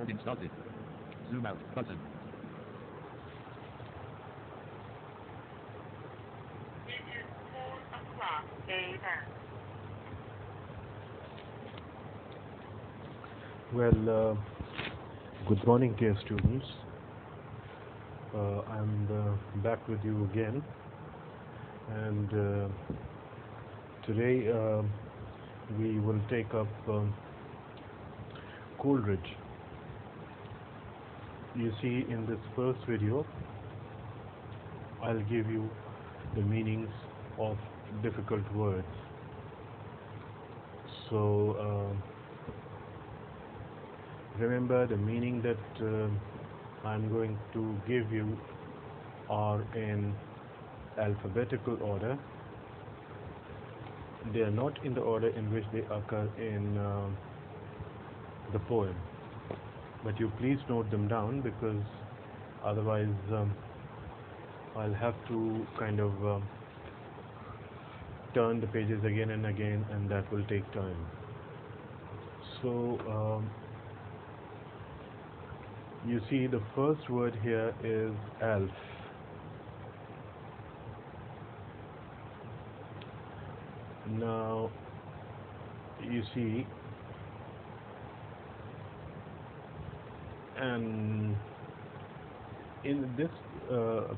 Uninstalled. Zoom out button. It is 4 o'clock a.m. Well, good morning, dear students. I'm back with you again, and today we will take up Coleridge. You see, in this first video, I'll give you the meanings of difficult words. So remember, the meaning that I'm going to give you are in alphabetical order. They are not in the order in which they occur in the poem, but you please note them down, because otherwise I'll have to kind of turn the pages again and again, and that will take time. So you see, the first word here is elf. Now you see, and in this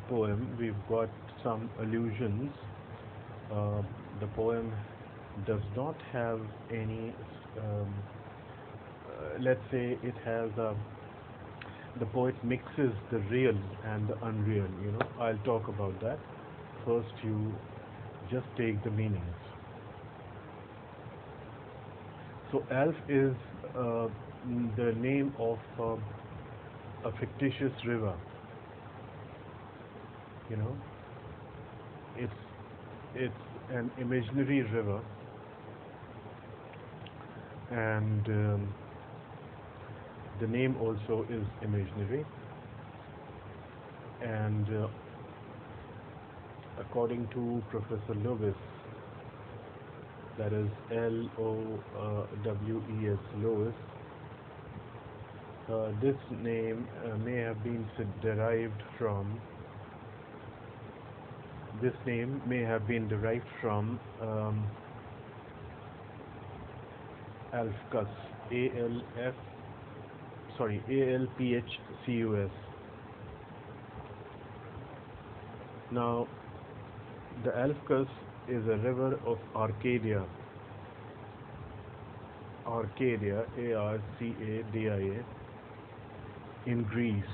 poem we've got some allusions. The poem does not have any let's say it has the poet mixes the real and the unreal. I'll talk about that. First, you just take the meanings. So elf is the name of a fictitious river. It's an imaginary river, and the name also is imaginary. And according to Professor Lewis, that is Lowes, Lewis, this name may have been derived from Alphcus, Alphcus. Now, the Alphcus is a river of Arcadia, Arcadia, in Greece.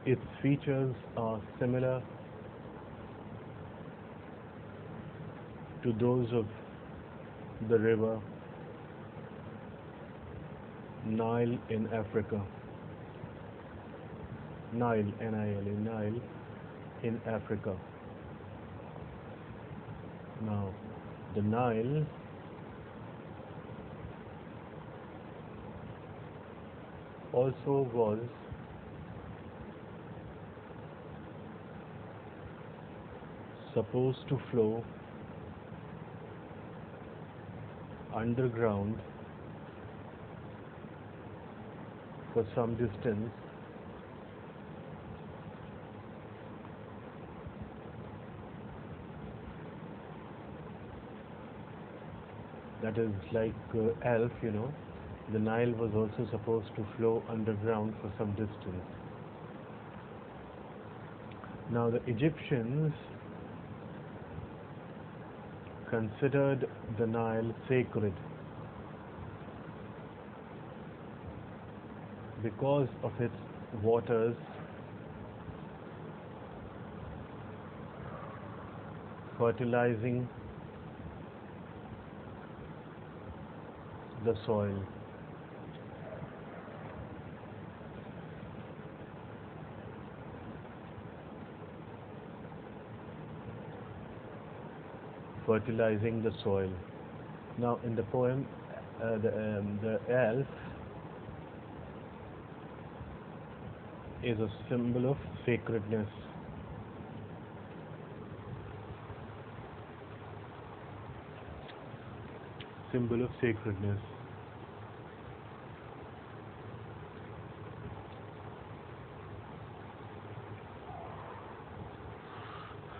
Its features are similar to those of the river Nile in Africa. Nile, N-I-L-E, Nile in Africa. Now, the Nile also was supposed to flow underground for some distance, that is like elf. The Nile was also supposed to flow underground for some distance. Now, the Egyptians considered the Nile sacred because of its waters fertilizing the soil. Fertilizing the soil. Now, in the poem, the elf is a symbol of sacredness. symbol of sacredness.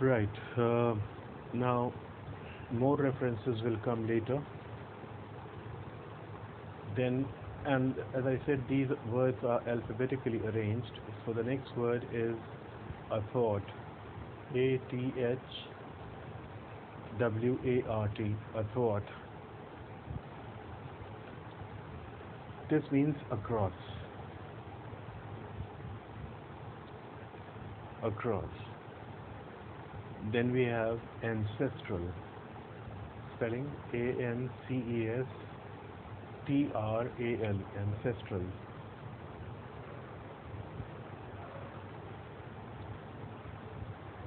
Right. Now, more references will come later. Then, and as I said, these words are alphabetically arranged. So the next word is a thought. A-T-H-W-A-R-T. A thought. This means across. Across. Then we have ancestral. Spelling A-N-C-E-S-T-R-A-L. Ancestral.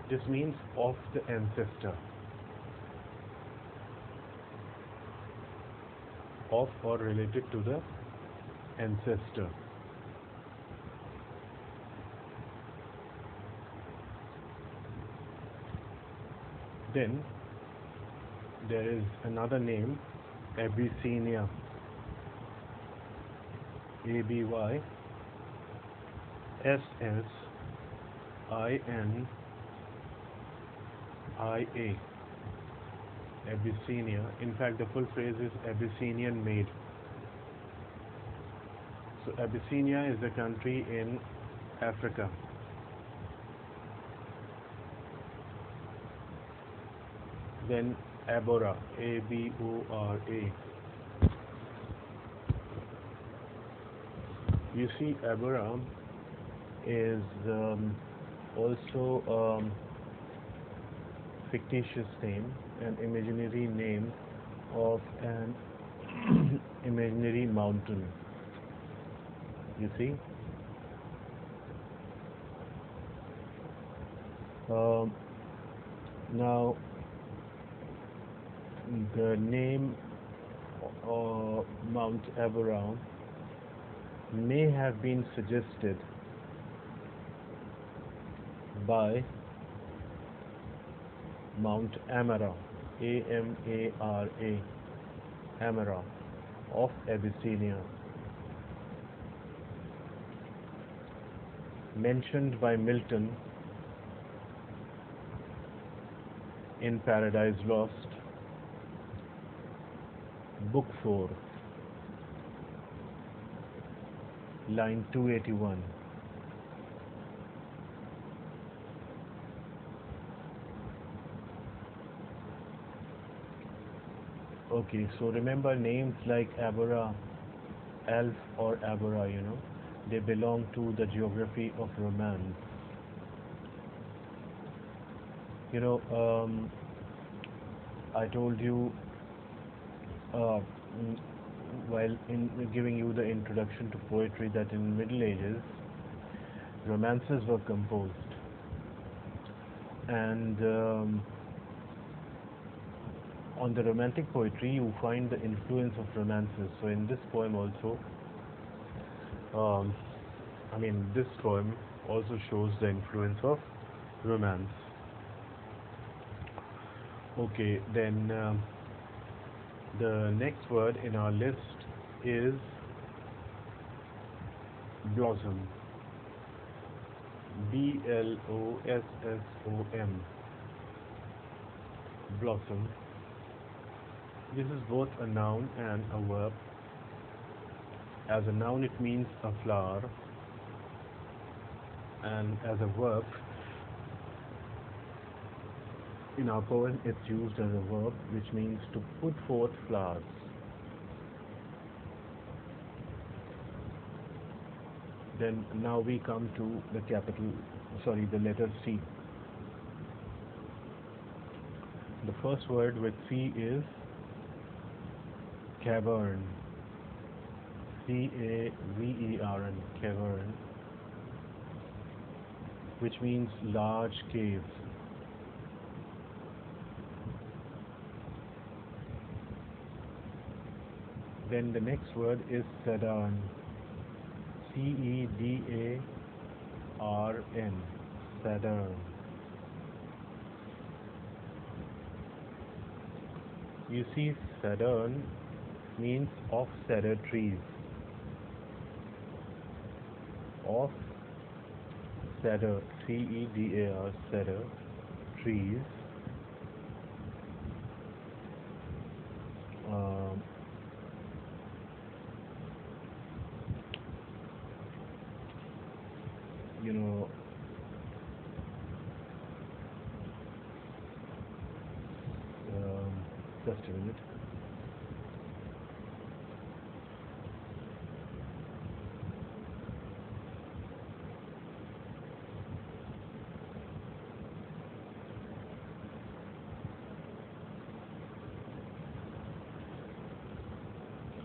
This means of the ancestor. Of or related to the ancestor. Then there is another name, Abyssinia. A-B-Y-S-S-I-N-I-A. Abyssinia. In fact, the full phrase is Abyssinian maid. So Abyssinia is a country in Africa. Then Abora, A-B-O-R-A. You see, Abora is also fictitious name, an imaginary name of an imaginary mountain. You see? Now, the name Mount Abora may have been suggested by Mount Amara, A-M-A-R-A, Amara, of Abyssinia, mentioned by Milton in Paradise Lost, Book 4, line 281. Okay, so remember names like Abora, Alf or Abora, they belong to the geography of romance. I told you while in giving you the introduction to poetry that in Middle Ages romances were composed, and on the romantic poetry you find the influence of romances. So in this poem also, this poem also shows the influence of romance. Okay, then the next word in our list is blossom. B-L-O-S-S-O-M. Blossom. This is both a noun and a verb. As a noun it means a flower, and as a verb in our poem it's used as a verb, which means to put forth flowers. Then now we come to the the letter C. The first word with C is cavern. C-A-V-E-R-N, cavern, which means large cave. Then the next word is Cedern. C-E-D-A-R-N, Cedern. You see, Cedern means of cedar trees. Of cedar, C-E-D-A-R, cedar trees. Um, you know, um, just a minute.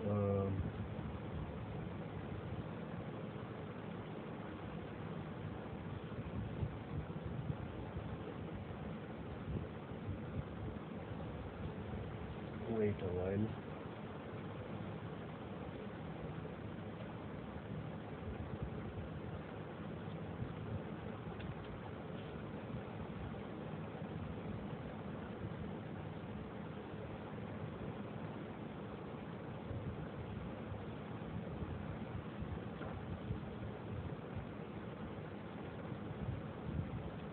Um, Wait a while.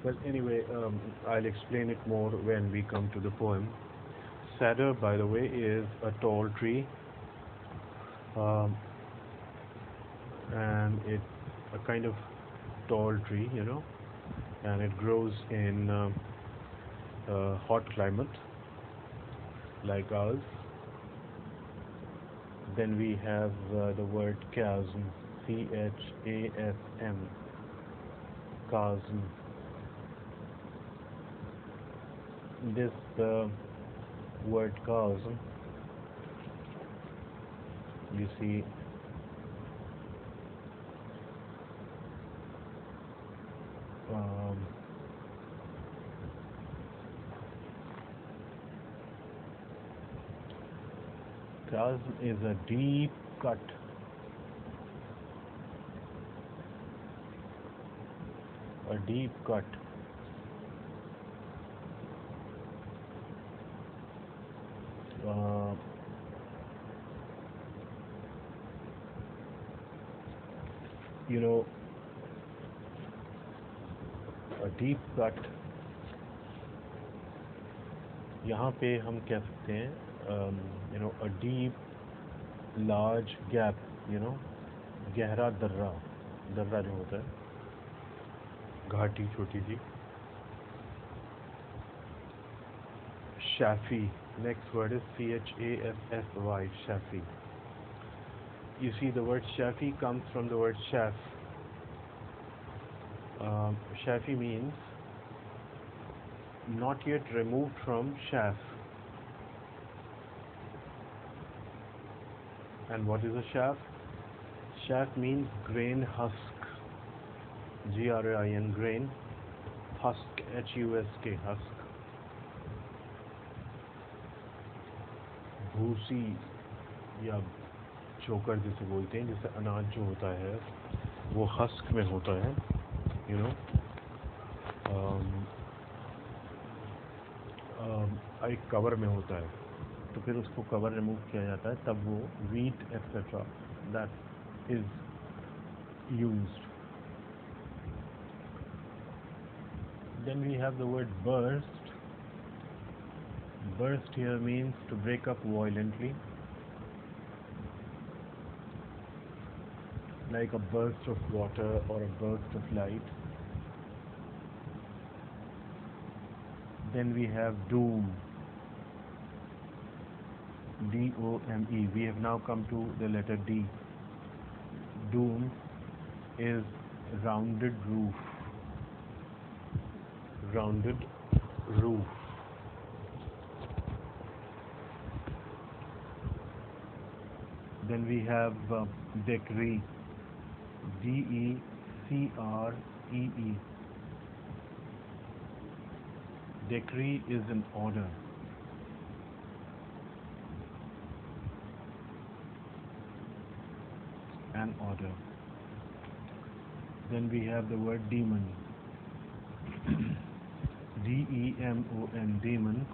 Well, anyway, I'll explain it more when we come to the poem. Cedar, by the way, is a tall tree, um, and it's a kind of tall tree, and it grows in hot climate like ours. Then we have the word chasm, C-H-A-S-M, chasm. This word chasm, you see, um, chasm is a deep cut, a deep cut. Uh, you know, a deep cut, यहाँ पे हम कह सकते हैं, a deep, large gap, गहरा दर्रा, दर्रा जो होता है, घाटी छोटी सी. Shafi, next word is C-H-A-F-F-Y, Shafi. You see, the word Shafi comes from the word Shaf. Shafi means not yet removed from Shaf. And what is a Shaf? Shaf means grain husk. G-R-A-I-N, grain. Husk, H-U-S-K, husk. भूसी या चोकर जिसे बोलते हैं, जैसे अनाज जो होता है वो हस्क में होता है, एक कवर में होता है, तो फिर उसको कवर रिमूव किया जाता है, तब वो wheat etcetera that is used. Then we have the word burst. Burst here means to break up violently, like a burst of water or a burst of light. Then we have doom, D-O-M-E. We have now come to the letter D. Doom is rounded roof, rounded roof. Then we have decree, D-E-C-R-E-E. Decree is an order. An order. Then we have the word demon, D-E-M-O-N, demon.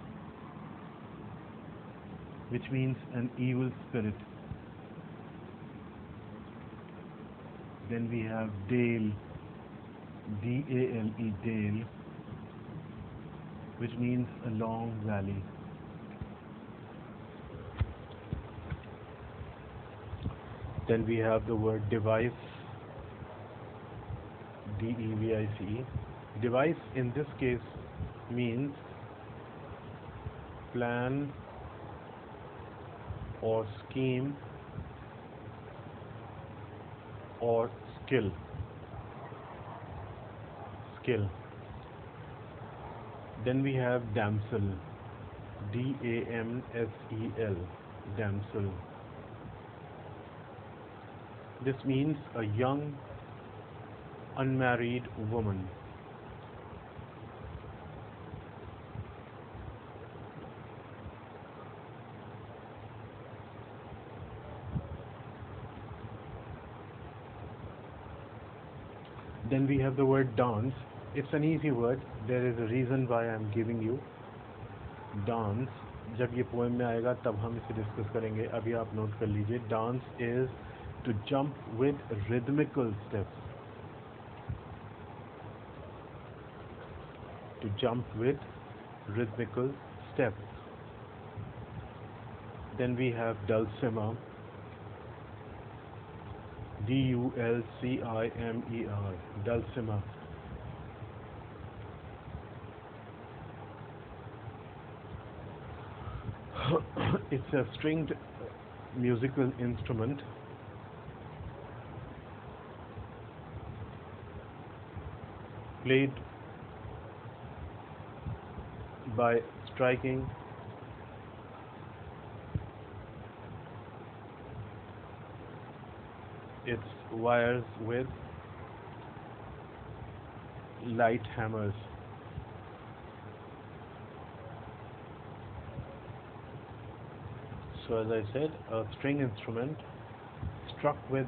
which means an evil spirit. Then we have dale, D-A-L-E, dale, which means a long valley. Then we have the word device, D-E-V-I-C-E. Device in this case means plan or scheme or skill. Then we have damsel, D-A-M-S-E-L, damsel. This means a young, unmarried woman. Then we have the word dance. It's an easy word. There is a reason why I am giving you dance. जब ये poem में आएगा तब हम इसे discuss करेंगे. अभी आप नोट कर लीजिए. Dance is to jump with rhythmical steps. To jump with rhythmical steps. Then we have dulcimer, D-U-L-C-I-M-E-R, dulcimer. It's a stringed musical instrument played by striking its wires with light hammers. So as I said, a string instrument struck with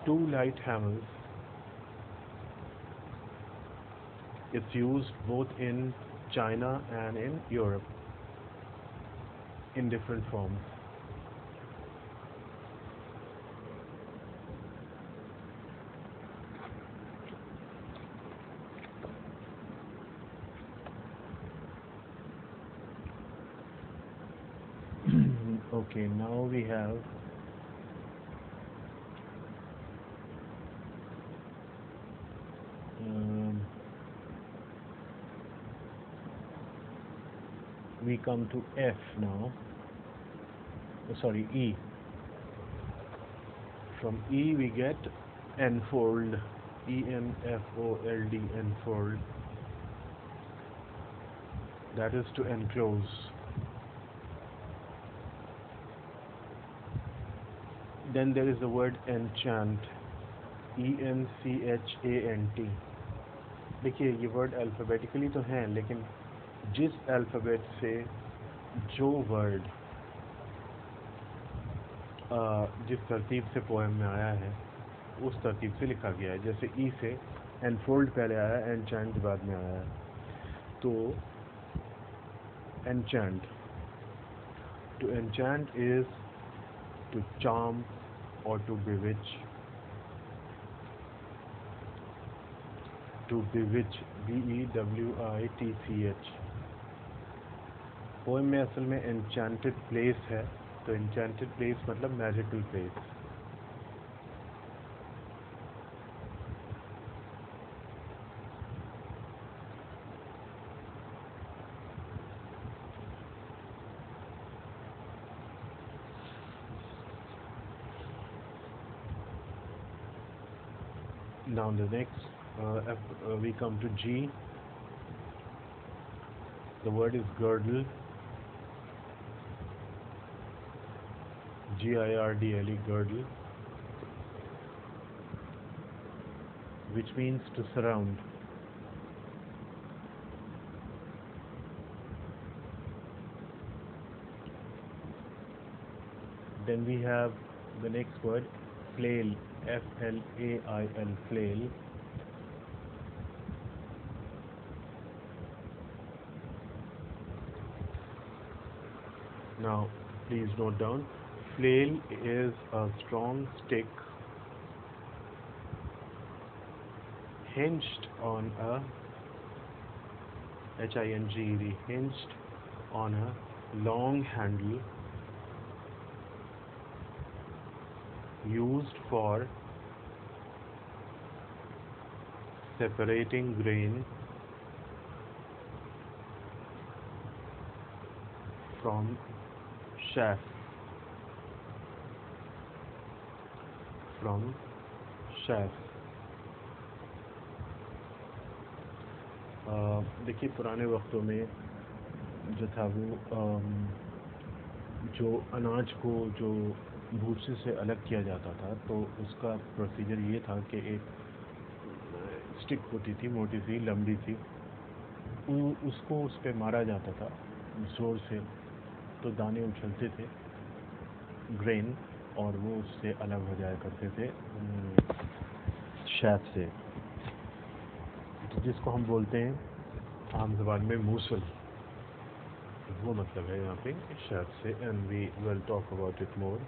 two light hammers. It's used both in China and in Europe in different forms. Okay, now we have we come to F now. Sorry, E. From E we get enfold, E-N-F-O-L-D, enfold. That is to enclose. Then there is the word enchant, E-N-C-H-A-N-T. देखिए ये word alphabetically तो हैं, लेकिन जिस alphabet से जो word जिस तरतीब से पोएम में आया है उस तरतीब से लिखा गया है. जैसे ई से एनफोल्ड पहले आया, एनचैंट बाद में आया है. तो enchant, to enchant is to charm or to bewitch. To bewitch, B-E-W-I-T-C-H. Poem में असल में enchanted place है, तो enchanted place मतलब magical place. Now the next, we come to G. The word is girdle, G-I-R-D-L-E, girdle, which means to surround. Then we have the next word, flail, F-L-A-I-L, flail. Now, please note down, flail is a strong stick hinged on a hinged on a long handle used for separating grain from chaff. From chaff. देखिए पुराने वक्तों में जो था वो जो अनाज को जो भूसे से अलग किया जाता था तो उसका प्रोसीजर ये था कि एक स्टिक होती थी, मोटी सी, लंबी सी, उसको उस पर मारा जाता था जोर से, तो दाने उछलते थे, ग्रेन, और वो उससे अलग हो जाया करते थे शैफ से, जिसको हम बोलते हैं आम ज़बान में मूसल, वो मतलब है यहाँ पे शैफ से. And we will talk about it more.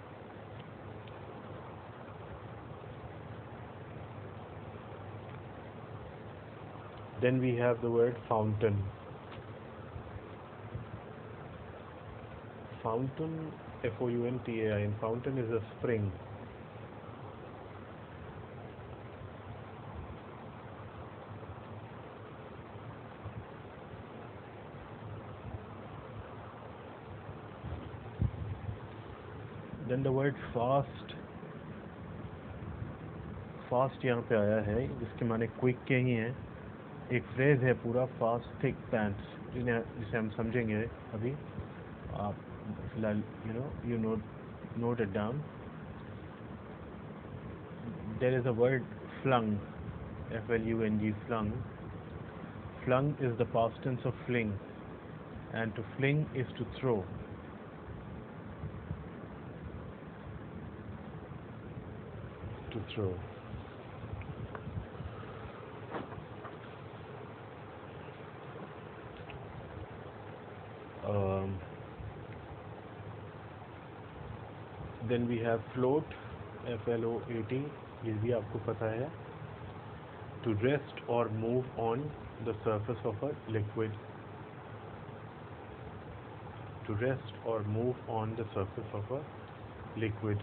Then we have the word fountain. Fountain, F-O-U-N-T-A-I-N. Fountain is a spring. Then the word fast. Fast यहाँ पे आया है, जिसके माने क्विक के ही हैं. एक फ्रेज है पूरा, फास्ट थिक पैंट्स, जिसे हम समझेंगे अभी. आप फिलहाल you note it down. There is a word flung, F-L-U-N-G, flung. Flung is the past tense of fling, and to fling is to throw. To throw. Then we have float, F-L-O-A-T, ये भी आपको पता है. To rest or move on the surface of a liquid. To rest or move on the surface of a liquid.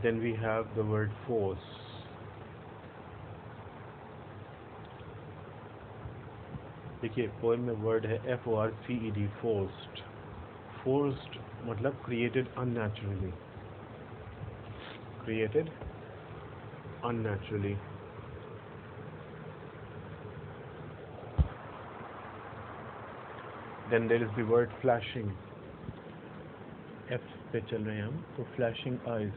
Then we have the word force. देखिए poem में word है F-O-R-C-E-D, forced. Forced मतलब created unnaturally. Created unnaturally. Then there is the word flashing. F पे चल रहे हैं हम, तो flashing eyes.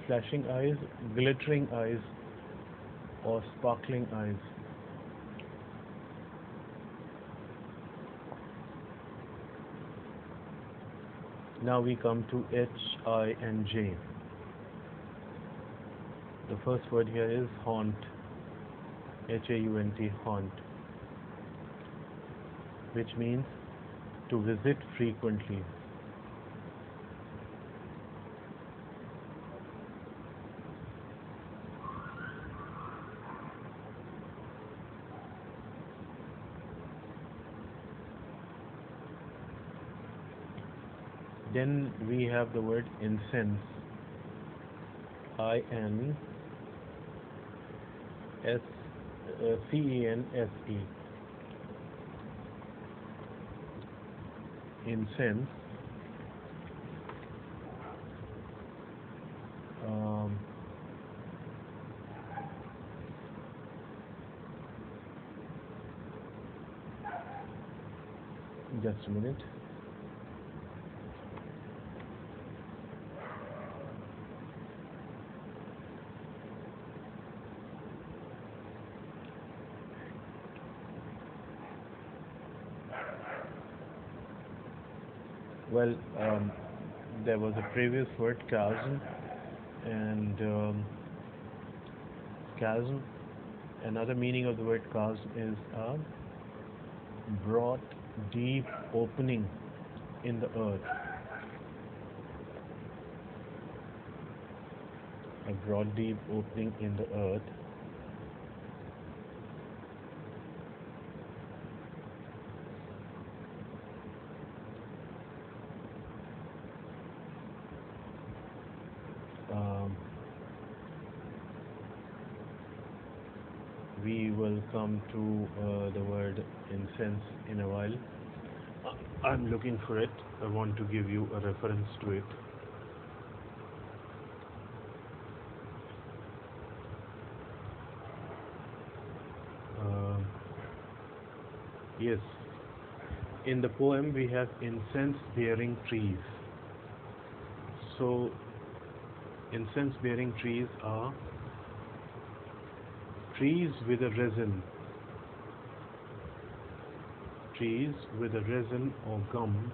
Flashing eyes, glittering eyes or sparkling eyes. Now we come to H-I-N-J. The first word here is haunt, H-A-U-N-T, haunt, which means to visit frequently. Then we have the word incense, I-N-C-E-N-S-E. Incense. Just a minute. Well, there was a previous word, chasm, and chasm Another meaning of the word cast is a broad, deep opening in the earth. A broad, deep opening in the earth. We will come to the word incense in a while. I'm looking for it. I want to give you a reference to it. Yes, in the poem we have incense bearing trees. So, incense bearing trees are trees with a resin. Trees with a resin or gum.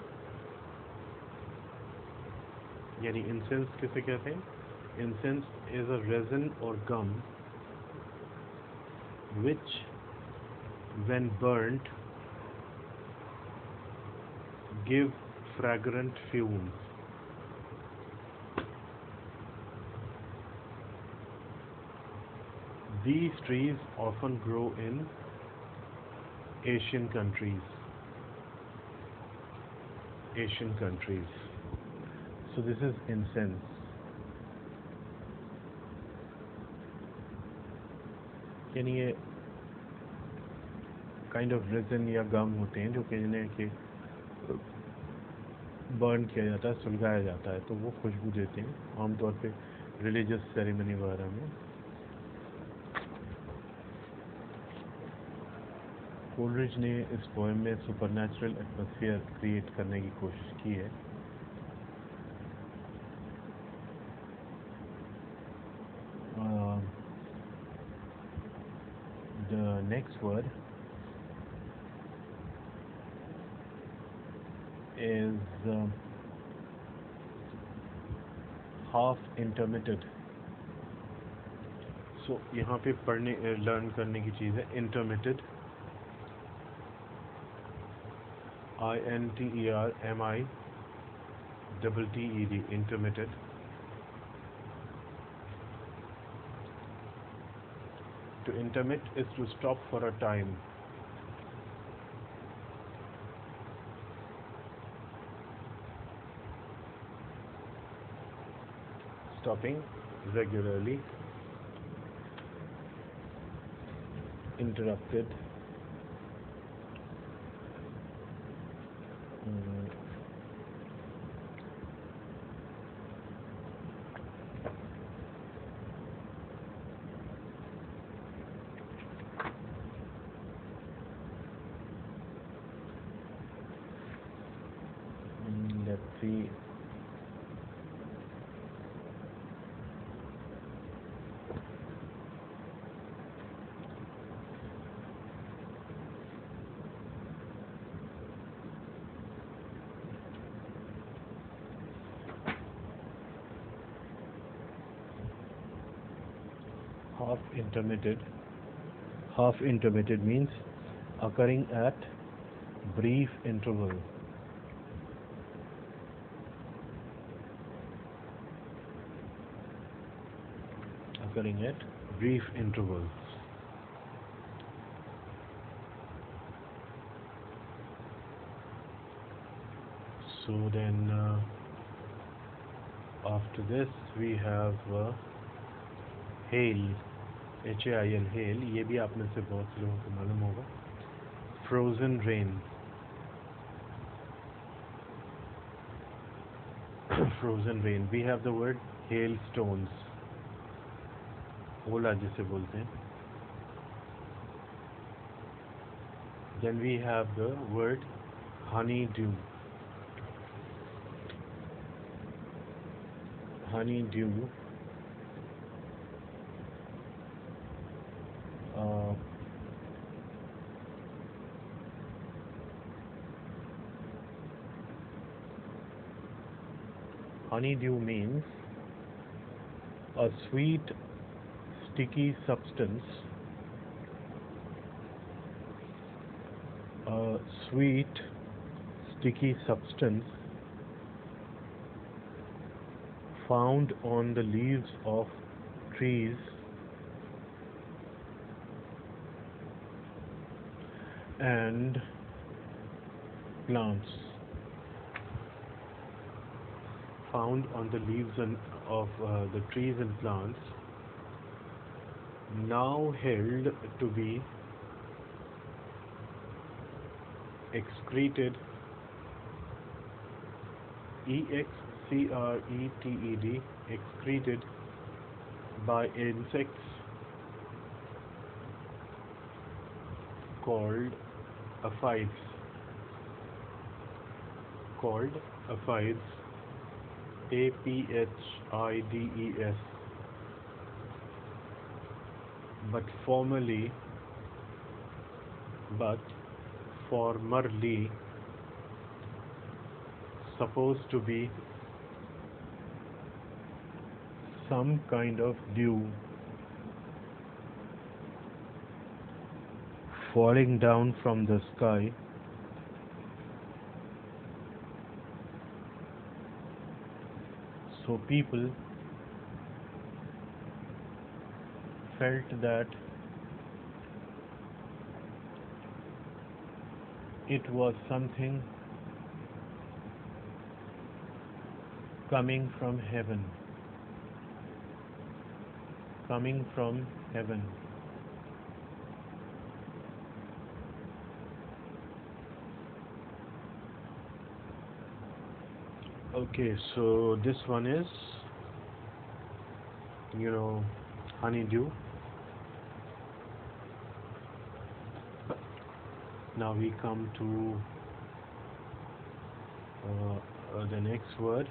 यानी incense किसे कहते हैं? Incense is a resin or gum which, when burnt, give fragrant fumes. These trees often grow in Asian countries. So this is incense. यानी ये kind of resin या गम होते हैं जो कि जिन्हें कि बर्न किया जाता है, सुलगाया जाता है, तो वो खुशबू देते हैं आमतौर पे रिलीजियस सेरेमनी वगैरह में। कोलरिज ने इस पोएम में सुपरनैचुरल एटमॉस्फेयर क्रिएट करने की कोशिश की है। The next word is half intermitted. So यहाँ पे पढ़ने लर्न करने की चीज़ है intermitted. INTERMITTED, intermitted. To intermit is to stop for a time. Stopping regularly. Interrupted. Let's see. Half intermitted. Half intermitted means occurring at brief interval. Occurring at brief intervals. So then after this we have hail. HAIL, hail. ये भी आप में से बहुत से लोगों को मालूम होगा. Frozen rain. Frozen rain. We have the word hailstones. ओला जिसे बोलते हैं. Then we have the word honeydew. Honeydew. Honeydew means a sweet, sticky substance a sweet, sticky substance found on the leaves of trees and plants. Found on the leaves of the trees and plants, now held to be excreted, excreted, excreted by insects called aphids, called aphids, aphids, but formerly, but formerly supposed to be some kind of dew falling down from the sky, so people felt that it was something coming from heaven, coming from heaven. Okay, so this one is, honeydew. Now we come to the next word.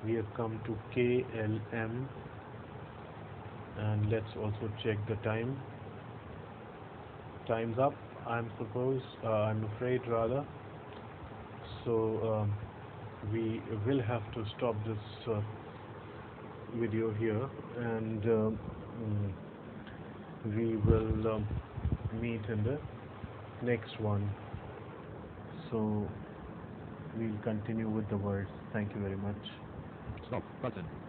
We have come to KLM, and let's also check the time. Time's up, I'm afraid rather. So we will have to stop this video here, and we will meet in the next one. So we'll continue with the words. Thank you very much. Stop button.